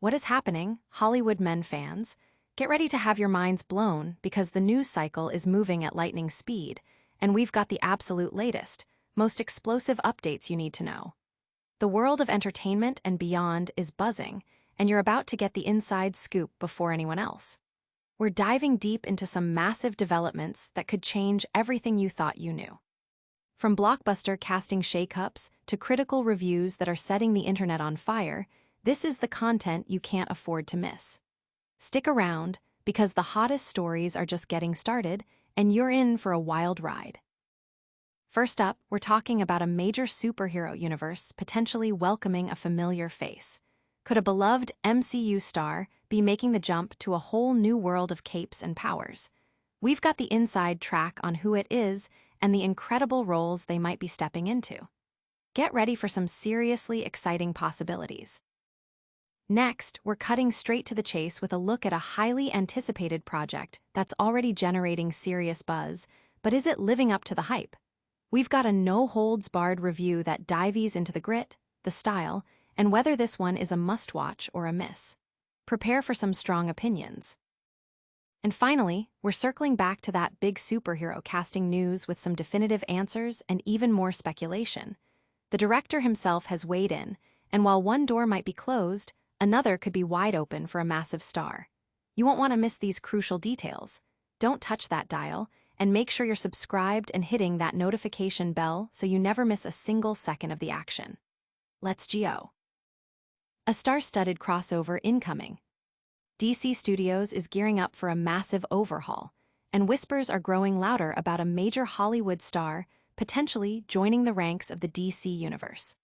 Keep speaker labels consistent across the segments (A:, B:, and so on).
A: What is happening, Hollywood men fans? Get ready to have your minds blown because the news cycle is moving at lightning speed, and we've got the absolute latest, most explosive updates you need to know. The world of entertainment and beyond is buzzing, and you're about to get the inside scoop before anyone else. We're diving deep into some massive developments that could change everything you thought you knew. From blockbuster casting shakeups to critical reviews that are setting the internet on fire, this is the content you can't afford to miss. Stick around, because the hottest stories are just getting started, and you're in for a wild ride. First up, we're talking about a major superhero universe potentially welcoming a familiar face. Could a beloved MCU star be making the jump to a whole new world of capes and powers? We've got the inside track on who it is and the incredible roles they might be stepping into. Get ready for some seriously exciting possibilities. Next, we're cutting straight to the chase with a look at a highly anticipated project that's already generating serious buzz, but is it living up to the hype? We've got a no-holds-barred review that dives into the grit, the style, and whether this one is a must-watch or a miss. Prepare for some strong opinions. And finally, we're circling back to that big superhero casting news with some definitive answers and even more speculation. The director himself has weighed in, and while one door might be closed, another could be wide open for a massive star. You won't want to miss these crucial details. Don't touch that dial, and make sure you're subscribed and hitting that notification bell so you never miss a single second of the action. Let's go. A star-studded crossover incoming. DC Studios is gearing up for a massive overhaul, and whispers are growing louder about a major Hollywood star potentially joining the ranks of the DC universe.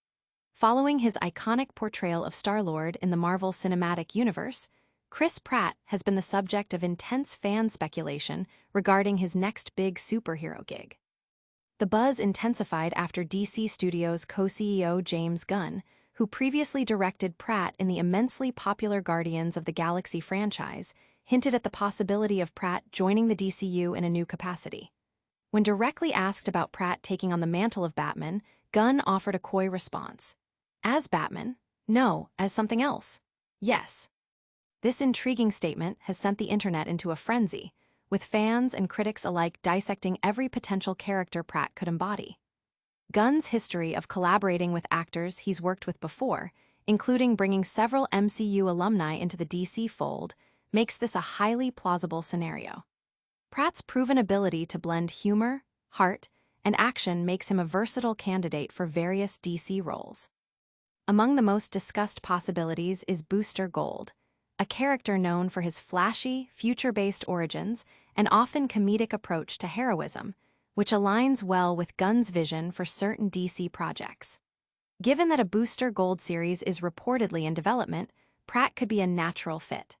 A: Following his iconic portrayal of Star-Lord in the Marvel Cinematic Universe, Chris Pratt has been the subject of intense fan speculation regarding his next big superhero gig. The buzz intensified after DC Studios co-CEO James Gunn, who previously directed Pratt in the immensely popular Guardians of the Galaxy franchise, hinted at the possibility of Pratt joining the DCU in a new capacity. When directly asked about Pratt taking on the mantle of Batman, Gunn offered a coy response. As Batman? No, as something else. Yes. This intriguing statement has sent the internet into a frenzy, with fans and critics alike dissecting every potential character Pratt could embody. Gunn's history of collaborating with actors he's worked with before, including bringing several MCU alumni into the DC fold, makes this a highly plausible scenario. Pratt's proven ability to blend humor, heart, and action makes him a versatile candidate for various DC roles. Among the most discussed possibilities is Booster Gold, a character known for his flashy, future-based origins and often comedic approach to heroism, which aligns well with Gunn's vision for certain DC projects. Given that a Booster Gold series is reportedly in development, Pratt could be a natural fit.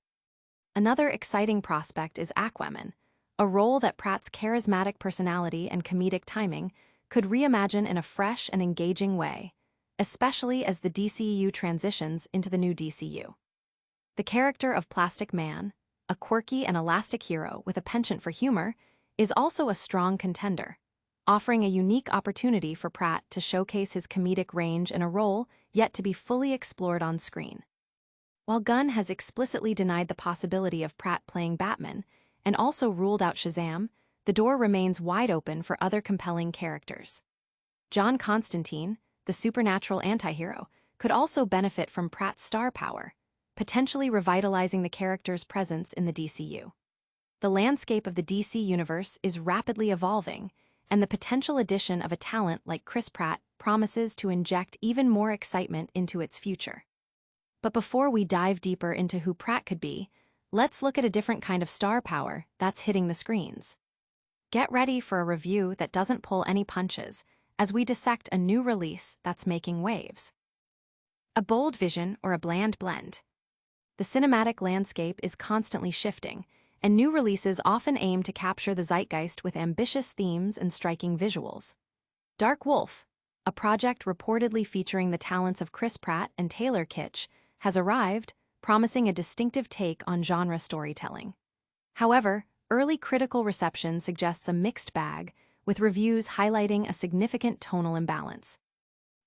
A: Another exciting prospect is Aquaman, a role that Pratt's charismatic personality and comedic timing could reimagine in a fresh and engaging way, especially as the DCU transitions into the new DCU. The character of Plastic Man, a quirky and elastic hero with a penchant for humor, is also a strong contender, offering a unique opportunity for Pratt to showcase his comedic range in a role yet to be fully explored on screen. While Gunn has explicitly denied the possibility of Pratt playing Batman and also ruled out Shazam, the door remains wide open for other compelling characters. John Constantine, the supernatural antihero, could also benefit from Pratt's star power, potentially revitalizing the character's presence in the DCU. The landscape of the DC universe is rapidly evolving, and the potential addition of a talent like Chris Pratt promises to inject even more excitement into its future. But before we dive deeper into who Pratt could be, let's look at a different kind of star power that's hitting the screens. Get ready for a review that doesn't pull any punches, as we dissect a new release that's making waves. A bold vision or a bland blend. The cinematic landscape is constantly shifting, and new releases often aim to capture the zeitgeist with ambitious themes and striking visuals. Dark Wolf, a project reportedly featuring the talents of Chris Pratt and Taylor Kitsch, has arrived, promising a distinctive take on genre storytelling. However, early critical reception suggests a mixed bag, with reviews highlighting a significant tonal imbalance.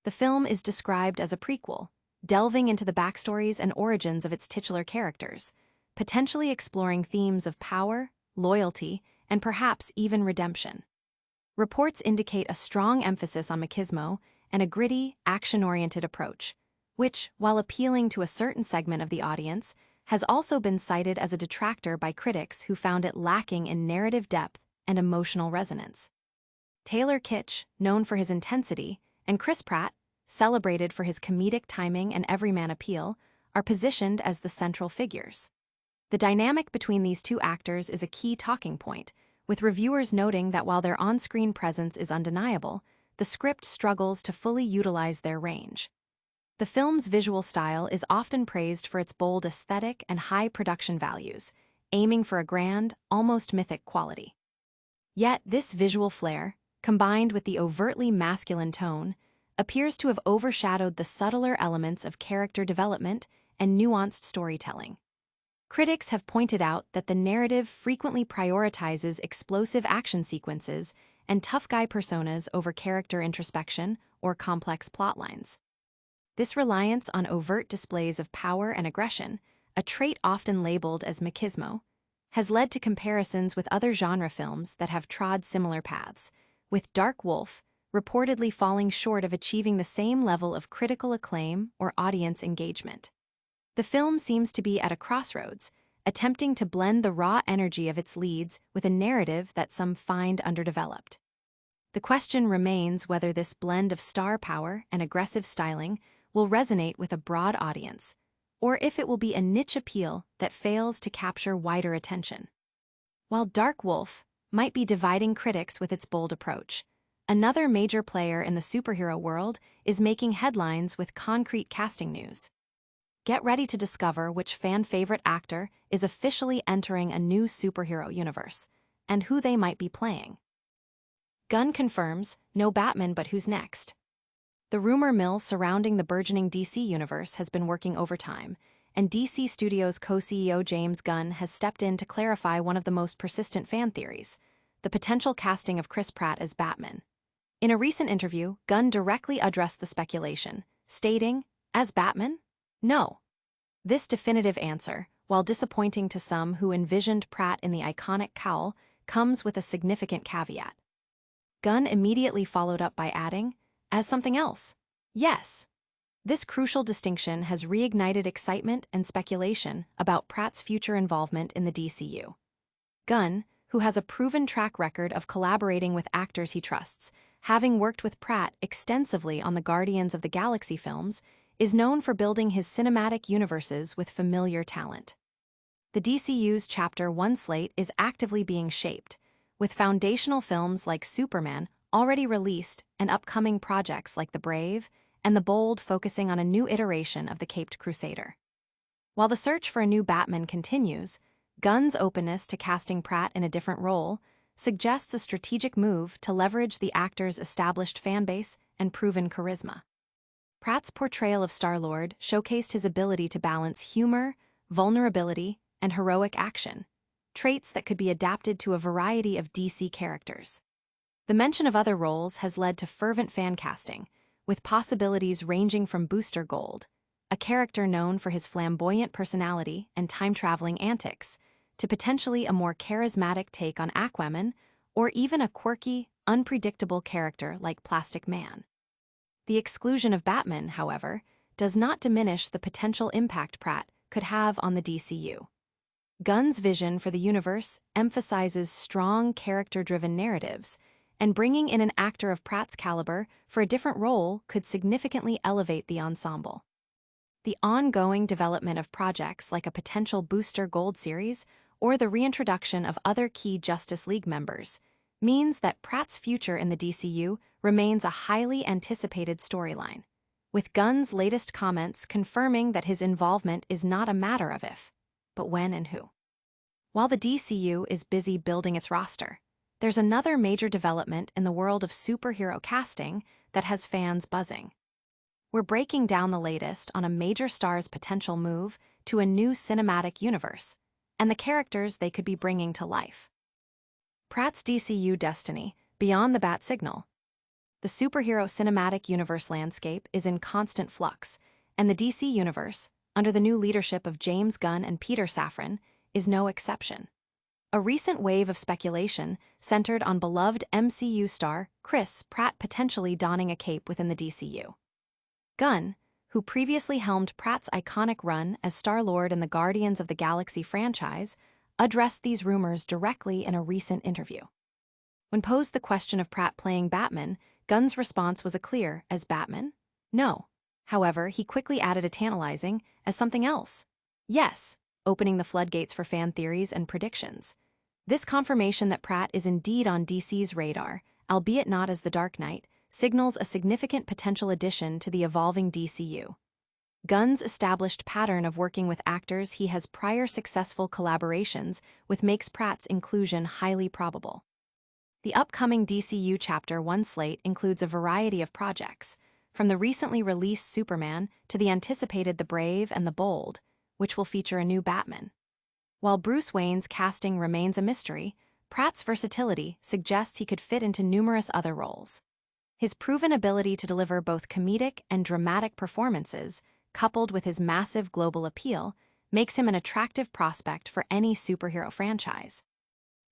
A: The film is described as a prequel, delving into the backstories and origins of its titular characters, potentially exploring themes of power, loyalty, and perhaps even redemption. Reports indicate a strong emphasis on machismo and a gritty, action-oriented approach, which, while appealing to a certain segment of the audience, has also been cited as a detractor by critics who found it lacking in narrative depth and emotional resonance. Taylor Kitsch, known for his intensity, and Chris Pratt, celebrated for his comedic timing and everyman appeal, are positioned as the central figures. The dynamic between these two actors is a key talking point, with reviewers noting that while their on-screen presence is undeniable, the script struggles to fully utilize their range. The film's visual style is often praised for its bold aesthetic and high production values, aiming for a grand, almost mythic quality. Yet this visual flair, combined with the overtly masculine tone, appears to have overshadowed the subtler elements of character development and nuanced storytelling. Critics have pointed out that the narrative frequently prioritizes explosive action sequences and tough guy personas over character introspection or complex plotlines. This reliance on overt displays of power and aggression, a trait often labeled as machismo, has led to comparisons with other genre films that have trod similar paths, with Dark Wolf reportedly falling short of achieving the same level of critical acclaim or audience engagement. The film seems to be at a crossroads, attempting to blend the raw energy of its leads with a narrative that some find underdeveloped. The question remains whether this blend of star power and aggressive styling will resonate with a broad audience, or if it will be a niche appeal that fails to capture wider attention. While Dark Wolf might be dividing critics with its bold approach, another major player in the superhero world is making headlines with concrete casting news. Get ready to discover which fan-favorite actor is officially entering a new superhero universe, and who they might be playing. Gunn confirms, no Batman, but who's next? The rumor mill surrounding the burgeoning DC universe has been working overtime, and DC Studios co-CEO James Gunn has stepped in to clarify one of the most persistent fan theories, the potential casting of Chris Pratt as Batman. In a recent interview, Gunn directly addressed the speculation, stating, "As Batman? No." This definitive answer, while disappointing to some who envisioned Pratt in the iconic cowl, comes with a significant caveat. Gunn immediately followed up by adding, "As something else. Yes." This crucial distinction has reignited excitement and speculation about Pratt's future involvement in the DCU. Gunn, who has a proven track record of collaborating with actors he trusts, having worked with Pratt extensively on the Guardians of the Galaxy films, is known for building his cinematic universes with familiar talent. The DCU's Chapter 1 slate is actively being shaped, with foundational films like Superman already released and upcoming projects like The Brave and The Bold focusing on a new iteration of the Caped Crusader. While the search for a new Batman continues, Gunn's openness to casting Pratt in a different role suggests a strategic move to leverage the actor's established fanbase and proven charisma. Pratt's portrayal of Star-Lord showcased his ability to balance humor, vulnerability, and heroic action, traits that could be adapted to a variety of DC characters. The mention of other roles has led to fervent fan casting, with possibilities ranging from Booster Gold, a character known for his flamboyant personality and time-traveling antics, to potentially a more charismatic take on Aquaman, or even a quirky, unpredictable character like Plastic Man. The exclusion of Batman, however, does not diminish the potential impact Pratt could have on the DCU. Gunn's vision for the universe emphasizes strong character-driven narratives, and bringing in an actor of Pratt's caliber for a different role could significantly elevate the ensemble. The ongoing development of projects like a potential Booster Gold series or the reintroduction of other key Justice League members means that Pratt's future in the DCU remains a highly anticipated storyline, with Gunn's latest comments confirming that his involvement is not a matter of if, but when and who. While the DCU is busy building its roster, there's another major development in the world of superhero casting that has fans buzzing. We're breaking down the latest on a major star's potential move to a new cinematic universe, and the characters they could be bringing to life. Pratt's DCU destiny, beyond the bat signal. The superhero cinematic universe landscape is in constant flux, And the DC universe, under the new leadership of James Gunn and Peter Safran, is no exception. A recent wave of speculation centered on beloved MCU star Chris Pratt potentially donning a cape within the DCU. Gunn, who previously helmed Pratt's iconic run as Star-Lord in the Guardians of the Galaxy franchise, addressed these rumors directly in a recent interview. When posed the question of Pratt playing Batman, Gunn's response was clear as Batman? No. However, he quickly added a tantalizing as something else. Yes, opening the floodgates for fan theories and predictions. This confirmation that Pratt is indeed on DC's radar, albeit not as the Dark Knight, signals a significant potential addition to the evolving DCU. Gunn's established pattern of working with actors he has prior successful collaborations with makes Pratt's inclusion highly probable. The upcoming DCU Chapter 1 slate includes a variety of projects, from the recently released Superman to the anticipated The Brave and the Bold, which will feature a new Batman. While Bruce Wayne's casting remains a mystery, Pratt's versatility suggests he could fit into numerous other roles. His proven ability to deliver both comedic and dramatic performances, coupled with his massive global appeal, makes him an attractive prospect for any superhero franchise.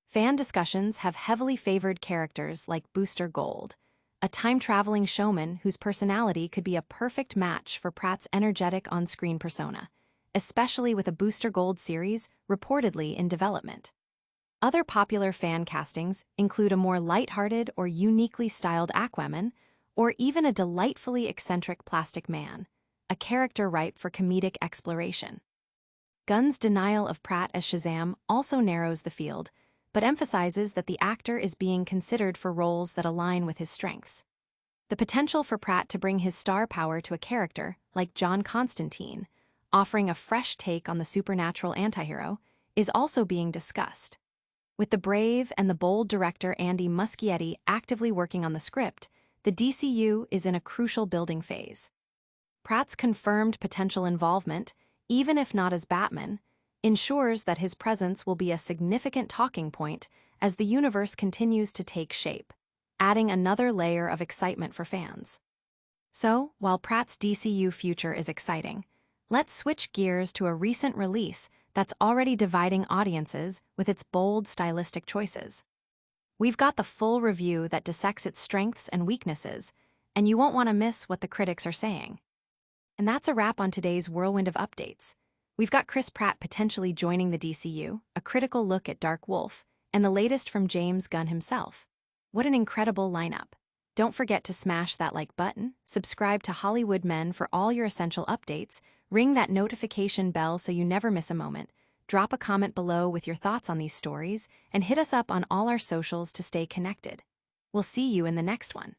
A: Fan discussions have heavily favored characters like Booster Gold, a time-traveling showman whose personality could be a perfect match for Pratt's energetic on-screen persona, especially with a Booster Gold series reportedly in development. Other popular fan castings include a more lighthearted or uniquely styled Aquaman, or even a delightfully eccentric Plastic Man, a character ripe for comedic exploration. Gunn's denial of Pratt as Shazam also narrows the field, but emphasizes that the actor is being considered for roles that align with his strengths. The potential for Pratt to bring his star power to a character like John Constantine, offering a fresh take on the supernatural antihero, is also being discussed. With the brave and the bold director Andy Muschietti actively working on the script, the DCU is in a crucial building phase. Pratt's confirmed potential involvement, even if not as Batman, ensures that his presence will be a significant talking point as the universe continues to take shape, adding another layer of excitement for fans. So, while Pratt's DCU future is exciting, let's switch gears to a recent release that's already dividing audiences with its bold stylistic choices. We've got the full review that dissects its strengths and weaknesses, and you won't want to miss what the critics are saying. And that's a wrap on today's whirlwind of updates. We've got Chris Pratt potentially joining the DCU, a critical look at Dark Wolf, and the latest from James Gunn himself. What an incredible lineup. Don't forget to smash that like button, subscribe to Hollywood Men for all your essential updates, ring that notification bell so you never miss a moment, drop a comment below with your thoughts on these stories, and hit us up on all our socials to stay connected. We'll see you in the next one.